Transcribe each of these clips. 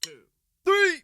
2, 3.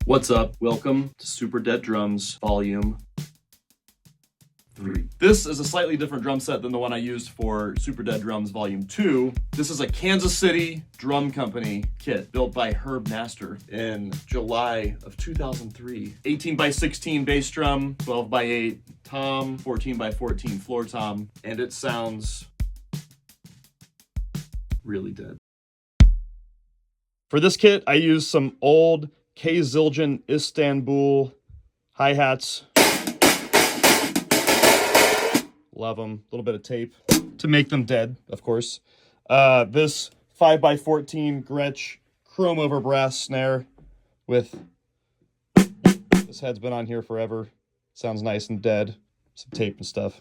What's up? Welcome to Super Dead Drums Volume 3. This is a slightly different drum set than the one I used for Super Dead Drums Volume 2. This is a Kansas City drum company kit built by Herb Master in July of 2003. 18 by 16 bass drum, 12 by 8 tom, 14 by 14 floor tom, and it sounds really dead. For this kit, I used some old zildjian Istanbul hi-hats. Love them. A little bit of tape to make them dead, of course. This 5x14 Gretsch chrome over brass snare with, this head's been on here forever. Sounds nice and dead. Some tape and stuff.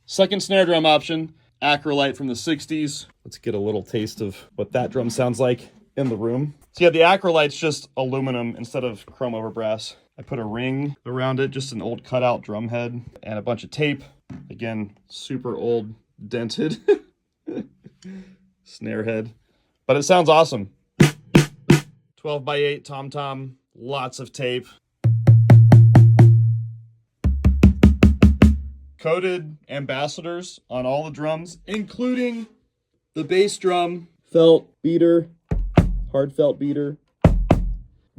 Second snare drum option, Acrolite from the 60s. Let's get a little taste of what that drum sounds like in the room. So yeah, the Acrolite's just aluminum instead of chrome over brass. I put a ring around it, just an old cutout drum head, and a bunch of tape. Again, super old, dented snare head. But it sounds awesome. 12 by 8 tom-tom, lots of tape. Coated ambassadors on all the drums, including the bass drum, felt beater, hard felt beater,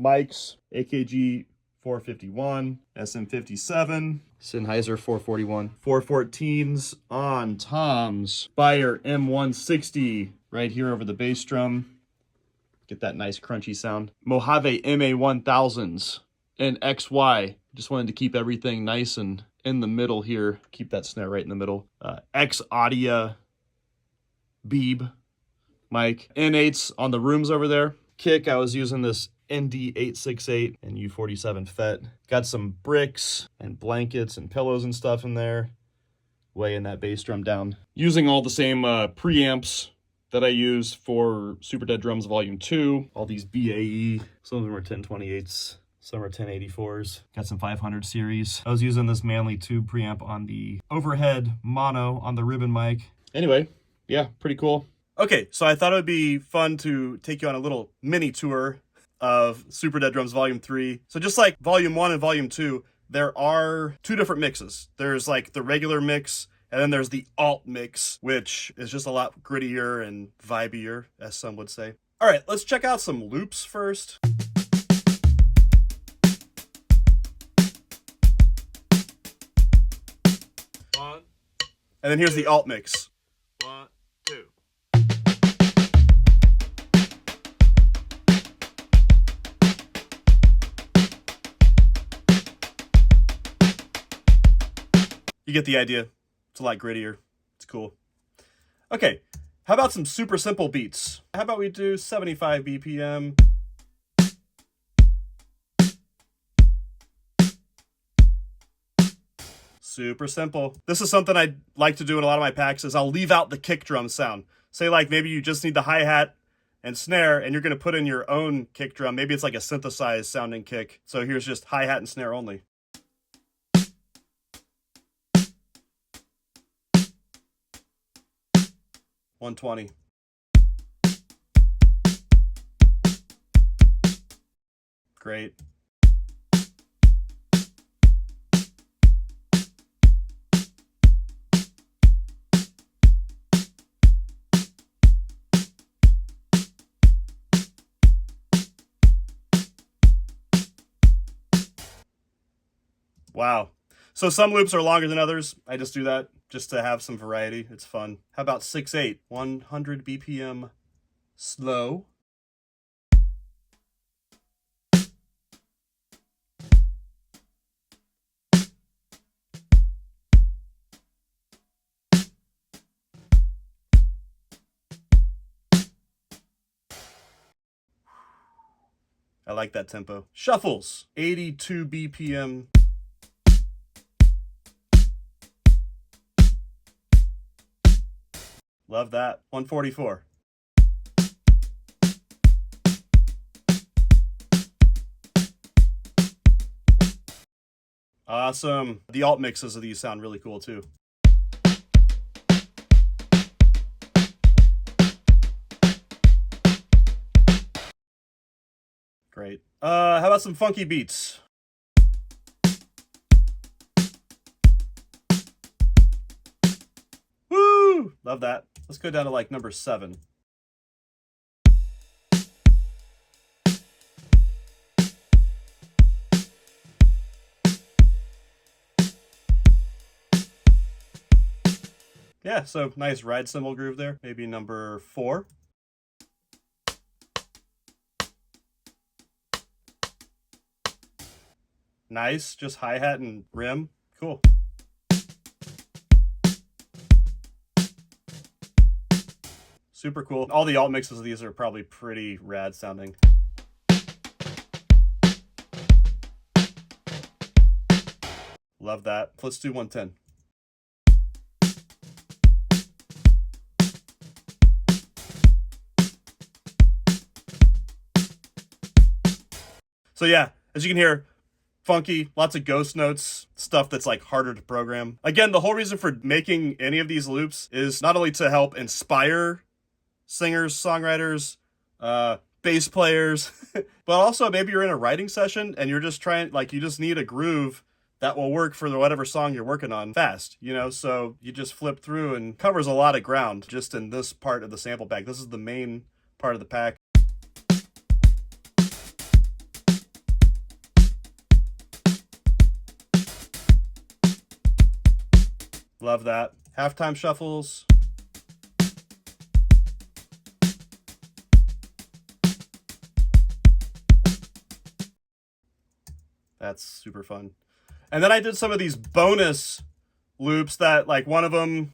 mics, AKG 451, SM57, Sennheiser 441, 414s on toms, Beyer M160 right here over the bass drum. Get that nice crunchy sound. Mojave MA1000s and XY. Just wanted to keep everything nice and in the middle here. Keep that snare right in the middle. X Audia Beeb mic. N8s on the rooms over there. Kick, I was using this ND868 and U47 FET. Got some bricks and blankets and pillows and stuff in there. Weighing that bass drum down. Using all the same preamps that I used for Super Dead Drums Volume 2. All these BAE. Some of them are 1028s. Some are 1084s. Got some 500 series. I was using this Manly tube preamp on the overhead mono on the ribbon mic. Anyway, yeah, pretty cool. Okay, so I thought it would be fun to take you on a little mini tour of Super Dead Drums Volume 3. So just like Volume 1 and Volume 2, there are two different mixes. There's like the regular mix, and then there's the alt mix, which is just a lot grittier and vibier, as some would say. All right, let's check out some loops first. And then here's the alt mix. 1, 2. You get the idea. It's a lot grittier. It's cool. Okay, how about some super simple beats? How about we do 75 BPM? Super simple. This is something I like to do in a lot of my packs is I'll leave out the kick drum sound. Say like maybe you just need the hi-hat and snare and you're going to put in your own kick drum. Maybe it's like a synthesized sounding kick. So here's just hi-hat and snare only. $120. Great. Wow. So some loops are longer than others. I just do that just to have some variety. It's fun. How about 6/8, 100 BPM slow? I like that tempo. Shuffles, 82 BPM. Love that. 144. Awesome. The alt mixes of these sound really cool too. Great. How about some funky beats? Woo! Love that. Let's go down to like number 7. Yeah, so nice ride cymbal groove there. Maybe number 4. Nice, just hi-hat and rim. Cool. Super cool. All the alt mixes of these are probably pretty rad sounding. Love that. Let's do 110. So yeah, as you can hear, funky, lots of ghost notes, stuff that's like harder to program. Again, the whole reason for making any of these loops is not only to help inspire singers, songwriters, bass players, but also maybe you're in a writing session and you're just trying, like, you just need a groove that will work for whatever song you're working on fast, you know? So you just flip through and covers a lot of ground just in this part of the sample pack. This is the main part of the pack. Love that. Halftime shuffles. That's super fun. And then I did some of these bonus loops that, like, one of them...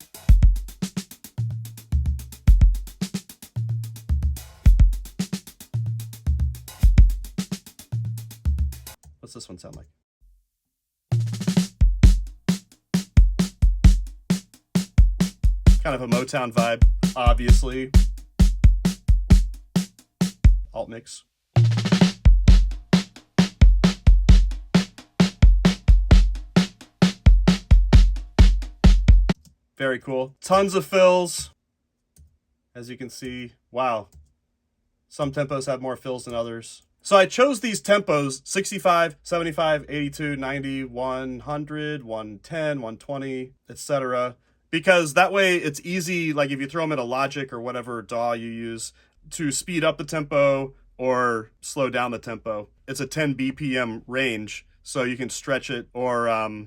What's this one sound like? Kind of a Motown vibe, obviously. Alt mix. Very cool. Tons of fills. As you can see, wow. Some tempos have more fills than others. So I chose these tempos, 65, 75, 82, 90, 100, 110, 120, etc. Because that way it's easy, like if you throw them in a Logic or whatever DAW you use, to speed up the tempo or slow down the tempo. It's a 10 BPM range, so you can stretch it or,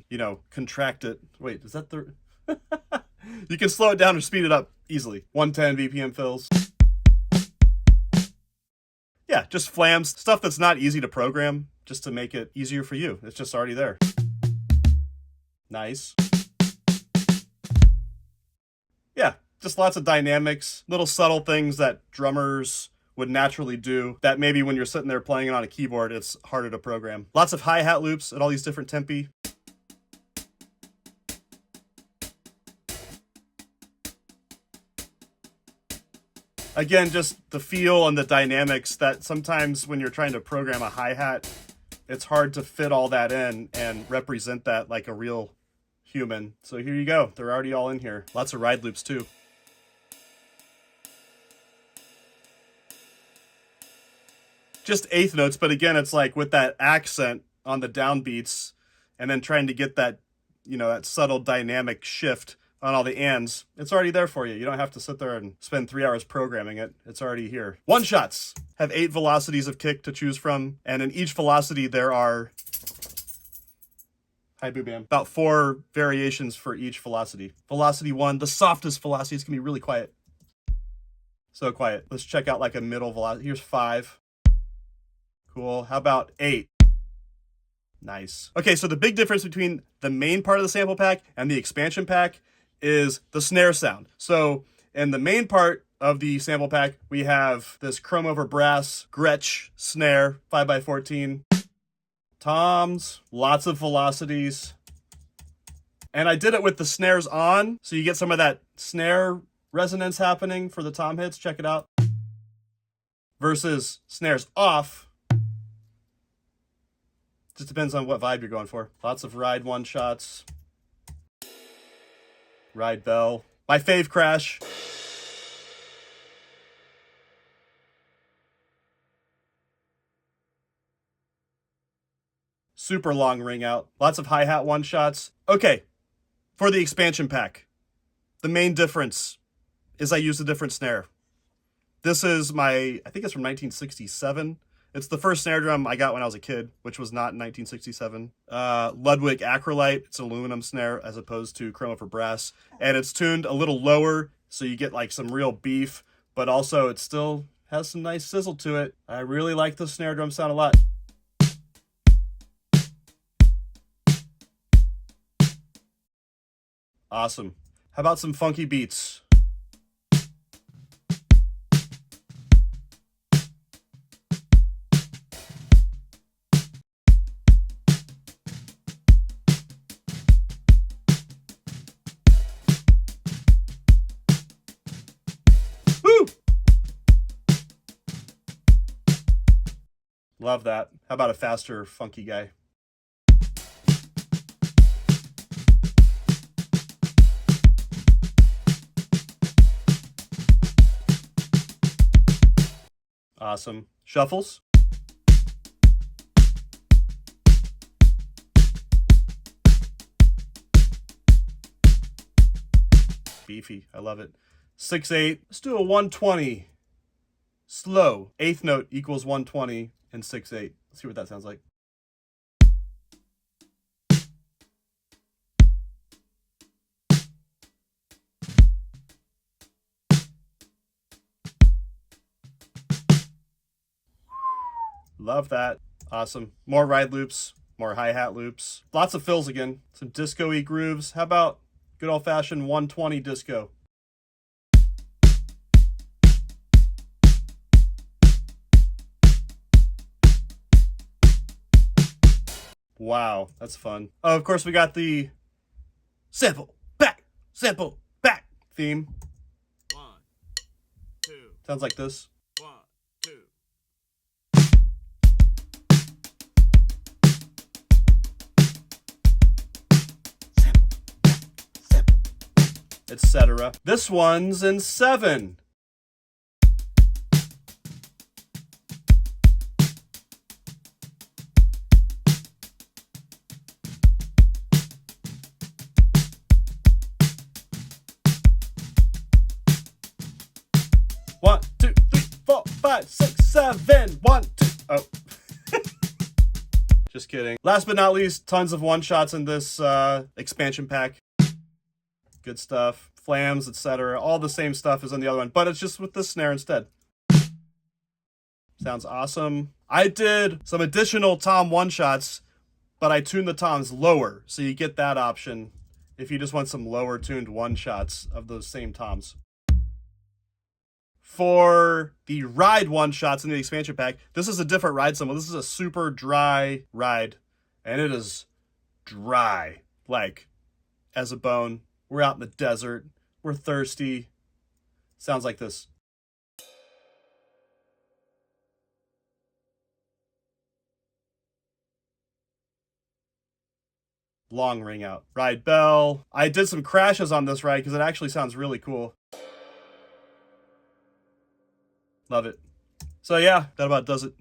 you know, contract it. Wait, is that the... You can slow it down or speed it up easily. 110 BPM fills. Yeah, just flams, stuff that's not easy to program, just to make it easier for you. It's just already there. Nice. Yeah, just lots of dynamics, little subtle things that drummers would naturally do that maybe when you're sitting there playing it on a keyboard, it's harder to program. Lots of hi-hat loops at all these different tempi. Again, just the feel and the dynamics that sometimes when you're trying to program a hi-hat, it's hard to fit all that in and represent that like a real human. So here you go. They're already all in here. Lots of ride loops too. Just eighth notes, but again, it's like with that accent on the downbeats and then trying to get that, you know, that subtle dynamic shift on all the ands. It's already there for you. You don't have to sit there and spend 3 hours programming it. It's already here. One shots have 8 velocities of kick to choose from, and in each velocity there are, hi boo bam, about 4 variations for each velocity. Velocity 1, the softest velocity, it's gonna be really quiet. So quiet. Let's check out like a middle velocity. Here's 5. Cool. How about 8? Nice. Okay, so the big difference between the main part of the sample pack and the expansion pack is the snare sound. So in the main part, of the sample pack, we have this chrome over brass Gretsch snare, 5x14. Toms, lots of velocities. And I did it with the snares on, so you get some of that snare resonance happening for the tom hits. Check it out. Versus snares off. Just depends on what vibe you're going for. Lots of ride one shots. Ride bell. My fave crash. Super long ring out. Lots of hi-hat one shots. Okay, for the expansion pack, the main difference is I use a different snare. This is I think it's from 1967. It's the first snare drum I got when I was a kid, which was not in 1967. Ludwig Acrolite. It's an aluminum snare as opposed to chrome for brass. And it's tuned a little lower, so you get like some real beef, but also it still has some nice sizzle to it. I really like the snare drum sound a lot. Awesome. How about some funky beats? Woo! Love that. How about a faster, funky guy? Awesome. Shuffles. Beefy. I love it. 6/8. Let's do a 120. Slow. Eighth note equals 120 in 6/8. Let's see what that sounds like. Love that. Awesome. More ride loops, more hi-hat loops. Lots of fills again. Some disco-y grooves. How about good old-fashioned 120 disco? Wow, that's fun. Oh, of course, we got the sample back theme. 1, 2, Sounds like this. 1, 2. Etc. This one's in 7. One, 2, 3, 4, 5, 6, 7. 1, 2. Oh. Just kidding. Last but not least, tons of one shots in this expansion pack. Good stuff. Flams, etc. All the same stuff as on the other one, but it's just with the snare instead. Sounds awesome. I did some additional tom one shots, but I tuned the toms lower, so you get that option if you just want some lower tuned one shots of those same toms. For the ride one shots in the expansion pack, this is a different ride cymbal. This is a super dry ride, and it is dry, like as a bone. We're out in the desert. We're thirsty. Sounds like this. Long ring out. Ride bell. I did some crashes on this ride because it actually sounds really cool. Love it. So yeah, that about does it.